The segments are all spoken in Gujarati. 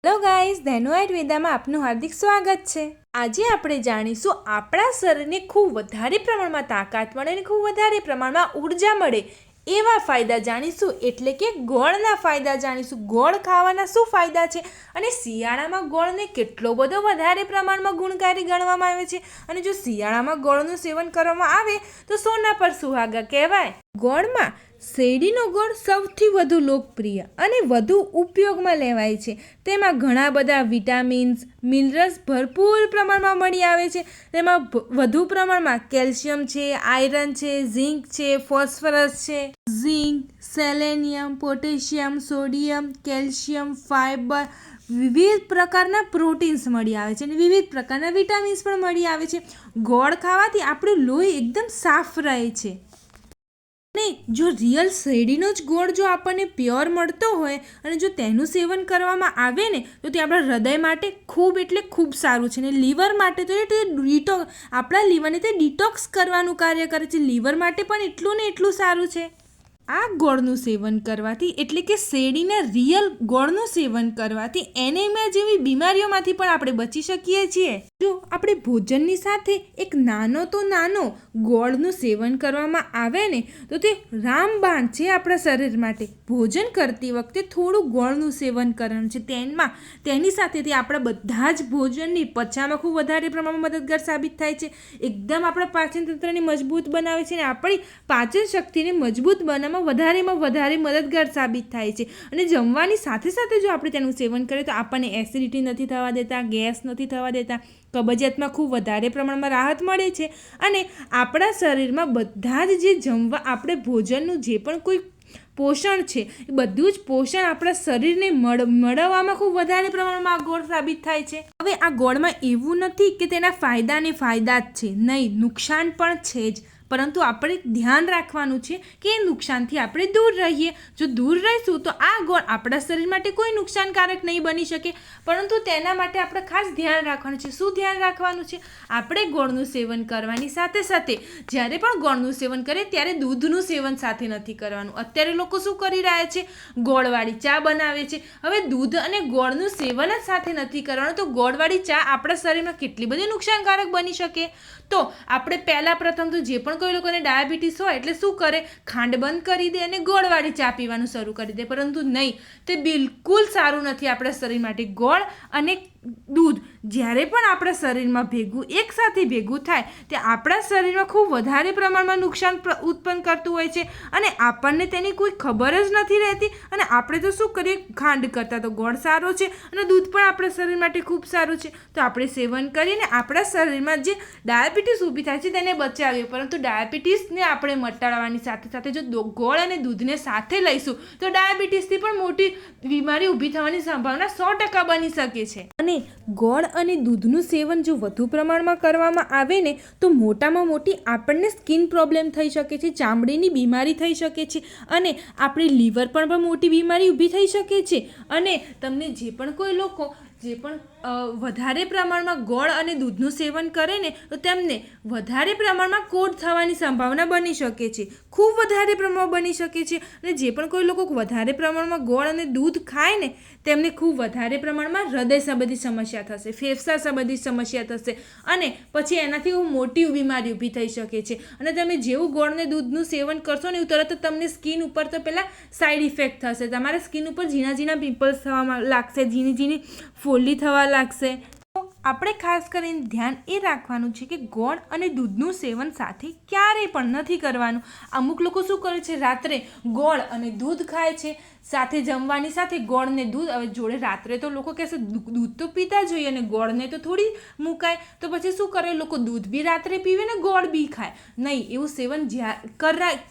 હેલો ગાઈઝ, ધેનુ આયુર્વેદામાં આપનું હાર્દિક સ્વાગત છે। આજે આપણે જાણીશું આપણા શરીરને ખૂબ વધારે પ્રમાણમાં તાકાત મળે અને ખૂબ વધારે પ્રમાણમાં ઉર્જા મળે એવા ફાયદા જાણીશું, એટલે કે ગોળના ફાયદા જાણીશું। ગોળ ખાવાના શું ફાયદા છે અને શિયાળામાં ગોળને કેટલો બધો વધારે પ્રમાણમાં ગુણકારી ગણવામાં આવે છે અને જો શિયાળામાં ગોળનું સેવન કરવામાં આવે તો સોના પર સુહાગા કહેવાય। ગોળમાં શેરડીનો ગોળ સૌથી વધુ લોકપ્રિય અને વધુ ઉપયોગમાં લેવાય છે। તેમાં ઘણા બધા વિટામિન્સ, મિનરલ્સ ભરપૂર પ્રમાણમાં મળી આવે છે। તેમાં વધુ પ્રમાણમાં કેલ્શિયમ છે, આયરન છે, ઝિંક છે, ફોસ્ફરસ છે, zinc, selenium, potassium, sodium, calcium, fibre, વિવિધ પ્રકારના પ્રોટીન્સ મળી આવે છે અને વિવિધ પ્રકારના વિટામિન્સ પણ મળી આવે છે। ગોળ ખાવાથી આપણું લોહી એકદમ સાફ રહે છે અને જો રિયલ શેરડીનો જ ગોળ જો આપણને પ્યોર મળતો હોય અને જો તેનું સેવન કરવામાં આવે ને તો તે આપણા હૃદય માટે ખૂબ એટલે ખૂબ સારું છે અને લીવર માટે તો તે આપણા લીવરને તે ડિટોક્સ કરવાનું કાર્ય કરે છે। લીવર માટે પણ એટલું ને એટલું સારું છે। આ ગોળનું સેવન કરવાથી, એટલે કે શેરડીના રિયલ ગોળનું સેવન કરવાથી એનેમિયા જેવી બીમારીઓમાંથી પણ આપણે બચી શકીએ છીએ। જો આપણે ભોજનની સાથે એક નાનો તો નાનો ગોળનું સેવન કરવામાં આવે ને તો તે રામબાણ છે આપણા શરીર માટે। ભોજન કરતી વખતે થોડું ગોળનું સેવન કરવાનું છે। તેની સાથે તે આપણા બધા જ ભોજનની પચવામાં ખૂબ વધારે પ્રમાણમાં મદદગાર સાબિત થાય છે। એકદમ આપણા પાચન તંત્રને મજબૂત બનાવે છે અને આપણી પાચન શક્તિને મજબૂત બનાવવામાં વધારે મદદગાર સાબિત થાય છે। અને જમવાની સાથે સાથે જો આપણે તેનું સેવન કરીએ તો આપણને એસિડિટી નથી થવા દેતા, ગેસ નથી થવા દેતા, કબજિયાતમાં ખૂબ વધારે પ્રમાણમાં રાહત મળે છે અને આપણા શરીરમાં બધા જ આપણે ભોજનનું જે પણ કોઈ પોષણ છે એ બધું જ પોષણ આપણા શરીરને મેળવવામાં ખૂબ વધારે પ્રમાણમાં આ ગોળ સાબિત થાય છે। હવે આ ગોળમાં એવું નથી કે તેના ફાયદા જ છે, નહીં, નુકસાન પણ છે જ, પરંતુ આપણે ધ્યાન રાખવાનું છે કે એ નુકસાનથી આપણે દૂર રહીએ। જો દૂર રહીશું તો આ ગોળ આપણા શરીર માટે કોઈ નુકસાનકારક નહીં બની શકે, પરંતુ તેના માટે આપણે ખાસ ધ્યાન રાખવાનું છે। શું ધ્યાન રાખવાનું છે? આપણે ગોળનું સેવન કરવાની સાથે સાથે જ્યારે પણ ગોળનું સેવન કરીએ ત્યારે દૂધનું સેવન સાથે નથી કરવાનું। અત્યારે લોકો શું કરી રહ્યા છે? ગોળવાળી ચા બનાવે છે। હવે દૂધ અને ગોળનું સેવન જ સાથે નથી કરવાનું તો ગોળવાળી ચા આપણા શરીરમાં કેટલી બધી નુકસાનકારક બની શકે। તો આપણે પ્રથમ તો જે પણ કોઈ લોકોને ડાયાબિટીસ હોય એટલે શું કરે? ખાંડ બંધ કરી દે અને ગોળવાળી ચા પીવાનું શરૂ કરી દે, પરંતુ નહીં, તે બિલકુલ સારું નથી આપણા શરીર માટે। ગોળ અને દૂધ જ્યારે પણ આપણા શરીરમાં એકસાથે ભેગું થાય તે આપણા શરીરમાં ખૂબ વધારે પ્રમાણમાં નુકસાન ઉત્પન્ન કરતું હોય છે અને આપણને તેની કોઈ ખબર જ નથી રહેતી અને આપણે તો શું કરીએ? ખાંડ કરતાં તો ગોળ સારો છે અને દૂધ પણ આપણા શરીર માટે ખૂબ સારું છે, તો આપણે સેવન કરીને આપણા શરીરમાં જે ડાયાબિટીસ ઊભી થાય છે તેને બચાવીએ। પરંતુ ડાયાબિટીસને આપણે મટાડવાની સાથે સાથે જો ગોળ અને દૂધને સાથે લઈશું તો ડાયાબિટીસથી પણ મોટી બીમારી ઊભી થવાની સંભાવના 100% બની શકે છે। અને ગોળ અને દૂધનું સેવન જો વધુ પ્રમાણમાં કરવામાં આવે ને તો મોટામાં મોટી આપણને સ્કિન પ્રોબ્લેમ થઈ શકે છે, ચામડીની બીમારી થઈ શકે છે અને આપણી લીવર પર પણ મોટી બીમારી ઊભી થઈ શકે છે। અને તમને જે પણ કોઈ લોકો વધારે પ્રમાણમાં ગોળ અને દૂધનું સેવન કરે ને તો તેમને વધારે પ્રમાણમાં કોઢ થવાની સંભાવના બની શકે છે, ખૂબ વધારે પ્રમાણમાં બની શકે છે। અને જે પણ કોઈ લોકો વધારે પ્રમાણમાં ગોળ અને દૂધ ખાય ને તેમને ખૂબ વધારે પ્રમાણમાં હૃદય સંબંધી સમસ્યા થશે, ફેફસા સંબંધી સમસ્યા થશે અને પછી એનાથી મોટી બીમારી ઊભી થઈ શકે છે। અને તમે જેવું ગોળ અને દૂધનું સેવન કરશો ને એવું તરત તમને સ્કિન ઉપર તો પહેલાં સાઈડ ઇફેક્ટ થશે, તમારા સ્કિન ઉપર ઝીણા પિમ્પલ્સ થવા લાગશે, ઝીણી ફોલ્લી થવા લાગશે। તો આપણે ખાસ કરીને ધ્યાન એ રાખવાનું છે કે ગોળ અને દૂધનું સેવન સાથે ક્યારેય પણ નથી કરવાનું। અમુક લોકો શું કરે છે? રાત્રે ગોળ અને દૂધ ખાય છે, સાથે જમવાની સાથે ગોળ ને દૂધ, હવે જોડે રાત્રે તો લોકો કહેશે દૂધ તો પીતા જોઈએ અને ગોળને તો થોડી મુકાય, તો પછી શું કરે? લોકો દૂધ બી રાત્રે પીવે ને ગોળ બી ખાય। નહીં, એવું સેવન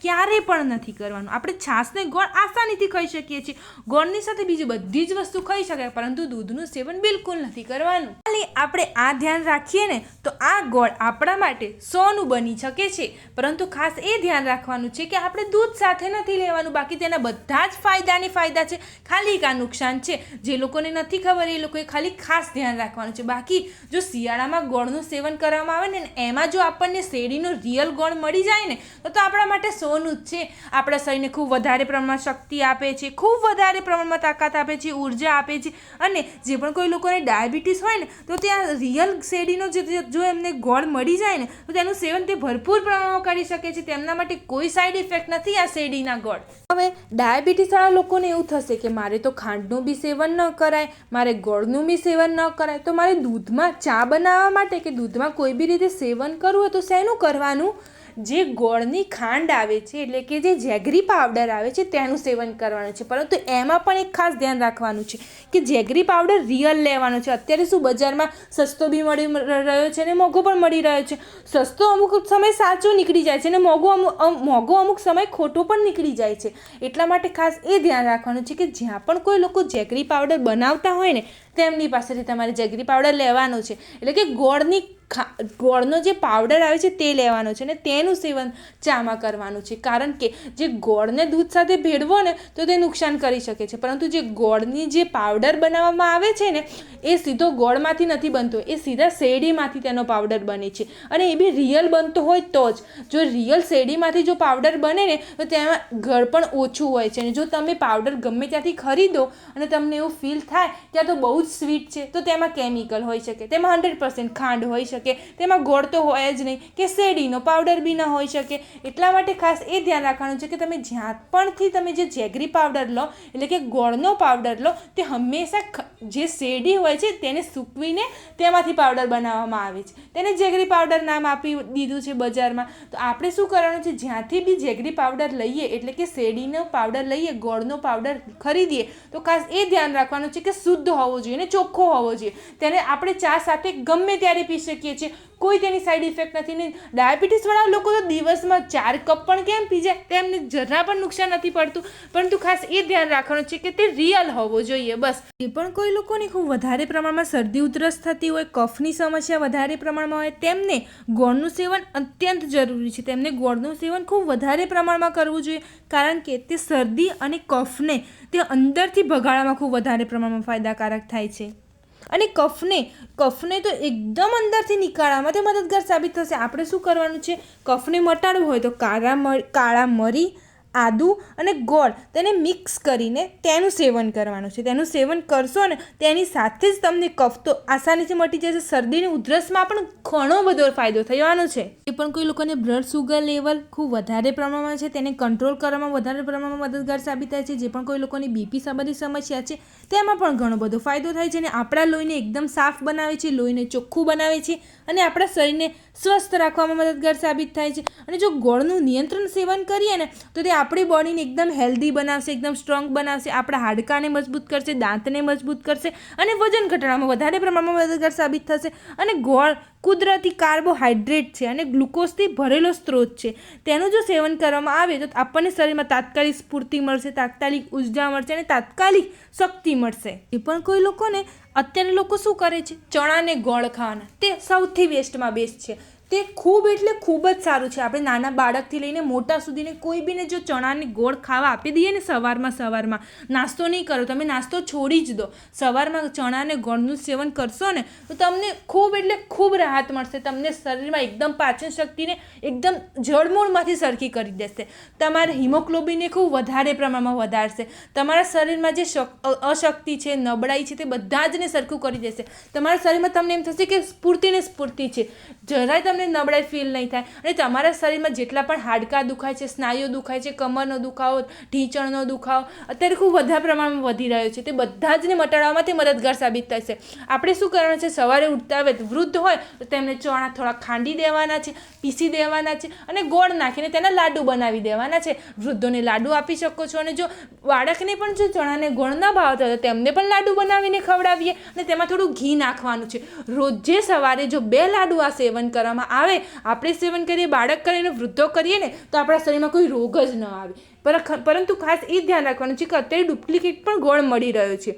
ક્યારેય પણ નથી કરવાનું। આપણે છાશને ગોળ આસાનીથી ખાઈ શકીએ છીએ, ગોળની સાથે બીજી બધી જ વસ્તુ ખાઈ શકાય, પરંતુ દૂધનું સેવન બિલકુલ નથી કરવાનું। ખાલી આપણે આ ધ્યાન રાખીએ ને તો આ ગોળ આપણા માટે સોનું બની શકે છે, પરંતુ ખાસ એ ધ્યાન રાખવાનું છે કે આપણે દૂધ સાથે નથી લેવાનું, બાકી તેના બધા જ ફાયદાને પ્રકારની ફાયદા છે, ખાલી એક આ નુકસાન છે. જે લોકોને નથી ખબર એ લોકોએ ખાલી ખાસ ધ્યાન રાખવાનું છે. બાકી જો શિયાળામાં ગોળનું સેવન કરવામાં આવે ને એમાં જો આપણને શેરડીનો રિયલ ગોળ મળી જાય ને તો આપણા માટે સોનું જ છે. આપણા શરીરને ખૂબ વધારે પ્રમાણમાં શક્તિ આપે છે, ખૂબ વધારે પ્રમાણમાં તાકાત આપે છે, ઉર્જા આપે છે. અને જે પણ કોઈ લોકોને ડાયાબિટીસ હોય ને તો ત્યાં રિયલ શેરડીનો જો એમને ગોળ મળી જાય ને તો તેનું સેવન તે ભરપૂર પ્રમાણમાં કરી શકે છે. તેમના માટે કોઈ સાઈડ ઇફેક્ટ નથી આ શેરડીના ગોળ. હવે ડાયાબિટીસવાળા લોકોને એવું થશે કે મારે તો ખાંડનું બી સેવન ન કરાય, મારે ગોળનું બી સેવન ન કરાય, તો મારે દૂધમાં ચા બનાવવા માટે કે દૂધમાં કોઈ બી રીતે સેવન કરવું હોય તો શેનું કરવાનું? જે ગોળની ખાંડ આવે છે એટલે કે જે જેગરી પાવડર આવે છે તેનું સેવન કરવાનું છે. પરંતુ એમાં પણ એક ખાસ ધ્યાન રાખવાનું છે કે જેગરી પાવડર રિયલ લેવાનો છે. અત્યારે શું બજારમાં સસ્તો બી મળી રહ્યો છે અને મોંઘો પણ મળી રહ્યો છે. સસ્તો અમુક સમય સાચો નીકળી જાય છે અને મોંઘો અમુક સમય ખોટો પણ નીકળી જાય છે. એટલા માટે ખાસ એ ધ્યાન રાખવાનું છે કે જ્યાં પણ કોઈ લોકો જેગરી પાવડર બનાવતા હોય ને તેમની પાસેથી તમારે જેગરી પાવડર લેવાનો છે. એટલે કે ગોળનો જે પાવડર આવે છે તે લેવાનો છે અને તેનું સેવન ચામાં કરવાનું છે. કારણ કે જે ગોળને દૂધ સાથે ભેળવો ને તો તે નુકસાન કરી શકે છે. પરંતુ જે ગોળની જે પાવડર બનાવવામાં આવે છે ને એ સીધો ગોળમાંથી નથી બનતો, એ સીધા શેરડીમાંથી તેનો પાવડર બને છે. અને એ બી રિયલ બનતો હોય તો જ. જો રિયલ શેરડીમાંથી જો પાવડર બને ને તો તેમાં ગળ પણ ઓછું હોય છે. અને જો તમે પાવડર ગમે ત્યાંથી ખરીદો અને તમને એવું ફીલ થાય કે આ તો બહુ જ સ્વીટ છે તો તેમાં કેમિકલ હોઈ શકે, તેમાં 100% ખાંડ હોઈ શકે, તેમાં ગોળ તો હોય જ નહીં કે શેરડીનો પાવડર બી ન હોઈ શકે. એટલા માટે ખાસ એ ધ્યાન રાખવાનું છે કે તમે જ્યાં પણથી તમે જે જેગરી પાવડર લો એટલે કે ગોળનો પાવડર લો તે હંમેશા જે શેરડી હોય છે તેને સૂકવીને તેમાંથી પાવડર બનાવવામાં આવે છે. તેને જેગરી પાવડર નામ આપી દીધું છે બજારમાં. તો આપણે શું કરવાનું છે, જ્યાંથી બી જેગરી પાવડર લઈએ એટલે કે શેરડીનો પાવડર લઈએ, ગોળનો પાવડર ખરીદીએ તો ખાસ એ ધ્યાન રાખવાનું છે કે શુદ્ધ હોવો જોઈએ ને ચોખ્ખો હોવો જોઈએ. તેને આપણે ચા સાથે ગમે ત્યારે પી શકીએ છીએ, કોઈ તેની સાઈડ ઇફેક્ટ નથી. ને ડાયાબિટીસવાળા લોકો તો દિવસમાં 4 કપ પણ કેમ પી જાય તેમને જરા પણ નુકસાન નથી પડતું. પરંતુ ખાસ એ ધ્યાન રાખવાનું છે કે તે રિયલ હોવો જોઈએ બસ. એ પણ કોઈ લોકોને ખૂબ વધારે પ્રમાણમાં શરદી ઉધરસ થતી હોય, કફની સમસ્યા વધારે પ્રમાણમાં હોય તેમને ગોળનું સેવન અત્યંત જરૂરી છે. તેમને ગોળનું સેવન ખૂબ વધારે પ્રમાણમાં કરવું જોઈએ. કારણ કે તે શરદી અને કફને તે અંદરથી ભગાડવામાં ખૂબ વધારે પ્રમાણમાં ફાયદાકારક થાય છે. અને કફને તો એકદમ અંદરથી નીકાળવામાં તે મદદગાર સાબિત થશે. આપણે શું કરવાનું છે, કફને મટાડવું હોય તો કાળા મરી, આદુ અને ગોળ તેને મિક્સ કરીને તેનું સેવન કરવાનું છે. તેનું સેવન કરશો ને તેની સાથે જ તમને કફ તો આસાનીથી મટી જશે. શરદીની ઉધરસમાં પણ ઘણો બધો ફાયદો થવાનો છે. એ પણ કોઈ લોકોને બ્લડ સુગર લેવલ ખૂબ વધારે પ્રમાણમાં છે તેને કંટ્રોલ કરવામાં વધારે પ્રમાણમાં મદદગાર સાબિત થાય છે. જે પણ કોઈ લોકોની બીપી સંબંધિત સમસ્યા છે તેમાં પણ ઘણો બધો ફાયદો થાય છે. અને આપણા લોહીને એકદમ સાફ બનાવે છે, લોહીને ચોખ્ખું બનાવે છે અને આપણા શરીરને સ્વસ્થ રાખવામાં મદદગાર સાબિત થાય છે. અને જો ગોળનું નિયંત્રણ સેવન કરીએ ને તો તે આપણી બોડીને એકદમ હેલ્ધી બનાવશે, એકદમ સ્ટ્રોંગ બનાવશે, આપણા હાડકાને મજબૂત કરશે, દાંતને મજબૂત કરશે અને વજન ઘટાડવામાં વધારે પ્રમાણમાં મદદગાર સાબિત થશે. અને ગોળ કુદરતી કાર્બોહાઈડ્રેટ છે અને ગ્લુકોઝથી ભરેલો સ્ત્રોત છે. તેનું જો સેવન કરવામાં આવે તો આપણને શરીરમાં તાત્કાલિક સ્ફૂર્તિ મળશે, તાત્કાલિક ઉર્જા મળશે અને તાત્કાલિક શક્તિ મળશે. એ પણ કોઈ લોકોને અત્યારે લોકો શું કરે છે, ચણાને ગોળ ખાવાના, તે સૌથી બેસ્ટમાં બેસ્ટ છે. તે ખૂબ એટલે ખૂબ જ સારું છે. આપણે નાના બાળકથી લઈને મોટા સુધીને કોઈ બીને જો ચણાની ગોળ ખાવા આપી દઈએ ને સવારમાં નાસ્તો નહીં કરો, તમે નાસ્તો છોડી જ દો, સવારમાં ચણાને ગોળનું સેવન કરશો ને તો તમને ખૂબ એટલે ખૂબ રાહત મળશે. તમને શરીરમાં એકદમ પાચન શક્તિને એકદમ જળમૂળમાંથી સરખી કરી દેશે. તમારા હિમોગ્લોબિનને ખૂબ વધારે પ્રમાણમાં વધારશે. તમારા શરીરમાં જે અશક્તિ છે, નબળાઈ છે તે બધા જને સરખું કરી દેશે. તમારા શરીરમાં તમને એમ થશે કે સ્ફૂર્તિ છે, જરાય તમને નબળાઈ ફીલ નહીં થાય. અને તમારા શરીરમાં જેટલા પણ હાડકાં દુખાય છે, સ્નાયુઓ દુખાય છે, કમરનો દુખાવો, ઢીંચણનો દુખાવો અત્યારે ખૂબ વધારે પ્રમાણમાં વધી રહ્યો છે તે બધા જને મટાડવામાં તે મદદગાર સાબિત થશે. આપણે શું કરવાનું છે, સવારે ઉઠતા આવે વૃદ્ધ હોય તો તેમને ચણા થોડા ખાંડી દેવાના છે, પીસી દેવાના છે અને ગોળ નાખીને તેના લાડુ બનાવી દેવાના છે. વૃદ્ધોને લાડુ આપી શકો છો. અને જો બાળકને પણ જો ચણાને ગોળ ના ભાવતા હોય તો તેમને પણ લાડુ બનાવીને ખવડાવીએ અને તેમાં થોડું ઘી નાખવાનું છે. રોજે સવારે જો 2 લાડુ આ સેવન કરવામાં આવે, આપણે સેવન કરીએ, બાળક કરીને વૃદ્ધો કરીએ ને તો આપણા શરીરમાં કોઈ રોગ જ ન આવે. પરંતુ ખાસ એ ધ્યાન રાખવાનું છે કે અત્યારે ડુપ્લિકેટ પણ ગોળ મળી રહ્યો છે.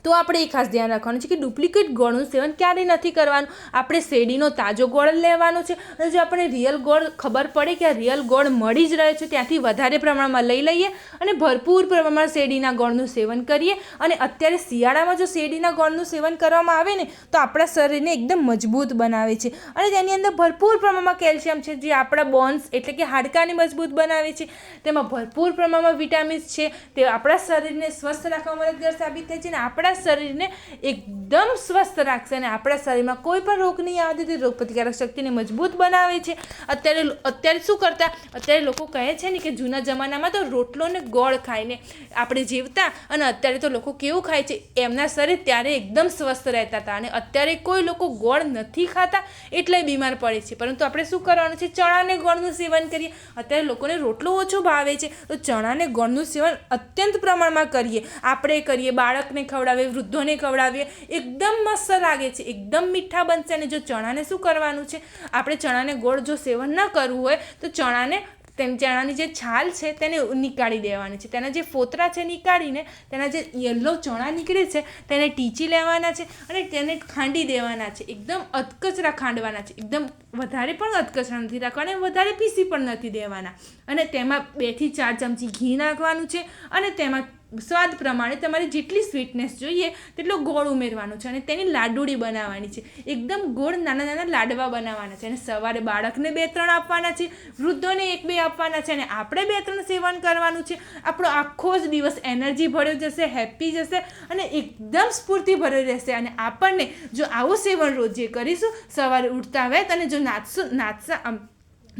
તો આપણે એ ખાસ ધ્યાન રાખવાનું છે કે ડુપ્લિકેટ ગોળનું સેવન ક્યારેય નથી કરવાનું. આપણે શેરડીનો તાજો ગોળ લેવાનો છે અને જો આપણે રિયલ ગોળ ખબર પડે કે આ રિયલ ગોળ મળી જ રહ્યો છે ત્યાંથી વધારે પ્રમાણમાં લઈ લઈએ અને ભરપૂર પ્રમાણમાં શેરડીના ગોળનું સેવન કરીએ. અને અત્યારે શિયાળામાં જો શેરડીના ગોળનું સેવન કરવામાં આવે ને તો આપણા શરીરને એકદમ મજબૂત બનાવે છે અને તેની અંદર ભરપૂર પ્રમાણમાં કેલ્શિયમ છે જે આપણા બોન્સ એટલે કે હાડકાને મજબૂત બનાવે છે. તેમાં ભરપૂર પ્રમાણમાં વિટામિન્સ છે તે આપણા શરીરને સ્વસ્થ રાખવામાં મદદગાર સાબિત થાય છે અને આપણા શરીરને એકદમ સ્વસ્થ રાખશે અને આપણા શરીરમાં કોઈ પણ રોગ નહીં આવે તે રોગ પ્રતિકારક શક્તિને મજબૂત બનાવે છે. અત્યારે શું કરતા અત્યારે લોકો કહે છે ને કે જૂના જમાનામાં તો રોટલો ને ગોળ ખાઈને આપણે જીવતા અને અત્યારે તો લોકો કેવું ખાય છે એમના શરીર ત્યારે એકદમ સ્વસ્થ રહેતા હતા અને અત્યારે કોઈ લોકો ગોળ નથી ખાતા એટલે બીમાર પડે છે. પરંતુ આપણે શું કરવાનું છે ચણાને ગોળનું સેવન કરીએ. અત્યારે લોકોને રોટલો ઓછો ભાવે છે તો ચણાને ગોળનું સેવન અત્યંત પ્રમાણમાં કરીએ. આપણે કરીએ, બાળકને ખવડાવીએ, વૃદ્ધોને ખવડાવીએ, એકદમ મસ્ત લાગે છે, એકદમ મીઠા બનશે. અને જો ચણાને શું કરવાનું છે આપણે ચણાને ગોળ જો સેવન ન કરવું હોય તો ચણાની જે છાલ છે તેને નીકાળી દેવાની છે. તેના જે ફોતરા છે નીકાળીને તેના જે યલો ચણા નીકળે છે તેને ટીચી લેવાના છે અને તેને ખાંડી દેવાના છે. એકદમ અધકચરા ખાંડવાના છે, એકદમ વધારે પણ અધકચરા નથી રાખવાના, વધારે પીસી પણ નથી દેવાના. અને તેમાં 2 થી 4 ચમચી ઘી નાખવાનું છે અને તેમાં સ્વાદ પ્રમાણે તમારે જેટલી સ્વીટનેસ જોઈએ તેટલો ગોળ ઉમેરવાનો છે અને તેની લાડુળી બનાવવાની છે. એકદમ ગોળ નાના નાના લાડવા બનાવવાના છે અને સવારે બાળકને 2-3 આપવાના છે, વૃદ્ધોને 1-2 આપવાના છે અને આપણે 2-3 સેવન કરવાનું છે. આપણો આખો જ દિવસ એનર્જી ભર્યો જશે, હેપી જશે અને એકદમ સ્ફૂર્તિ ભર્યો રહેશે. અને આપણને જો આવું સેવન રોજે કરીશું સવારે ઉઠતા વેત અને જો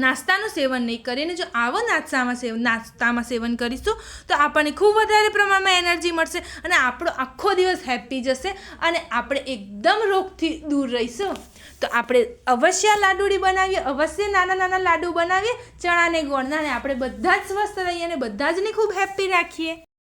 નાસ્તાનું સેવન નહીં કરીને જો આવો નાસ્તામાં સેવન કરીશું તો આપણને ખૂબ વધારે પ્રમાણમાં એનર્જી મળશે અને આપણો આખો દિવસ હેપી જશે અને આપણે એકદમ રોગથી દૂર રહીશું. તો આપણે અવશ્ય લાડુળી બનાવીએ, અવશ્ય નાના નાના લાડુ બનાવીએ ચણાને ગોળના અને આપણે બધા જ સ્વસ્થ રહીએ અને બધા જને ખૂબ હેપી રાખીએ.